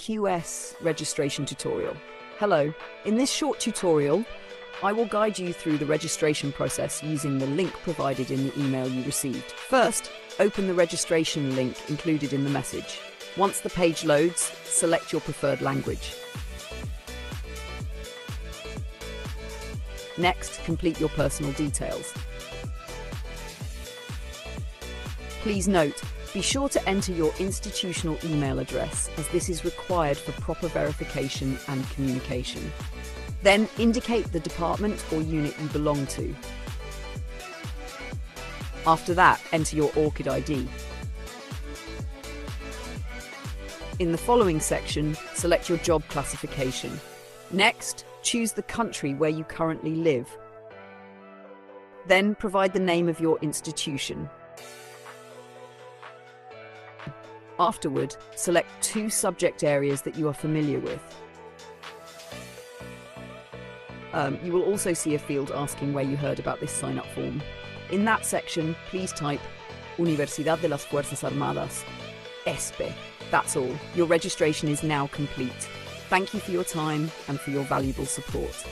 QS registration tutorial. Hello, in this short tutorial, I will guide you through the registration process using the link provided in the email you received. First, open the registration link included in the message. Once the page loads, select your preferred language. Next, complete your personal details. Please note, be sure to enter your institutional email address as this is required for proper verification and communication. Then indicate the department or unit you belong to. After that, enter your ORCID ID. In the following section, select your job classification. Next, choose the country where you currently live. Then provide the name of your institution. Afterward, select 2 subject areas that you are familiar with. You will also see a field asking where you heard about this sign-up form. In that section, please type Universidad de las Fuerzas Armadas, ESPE. That's all. Your registration is now complete. Thank you for your time and for your valuable support.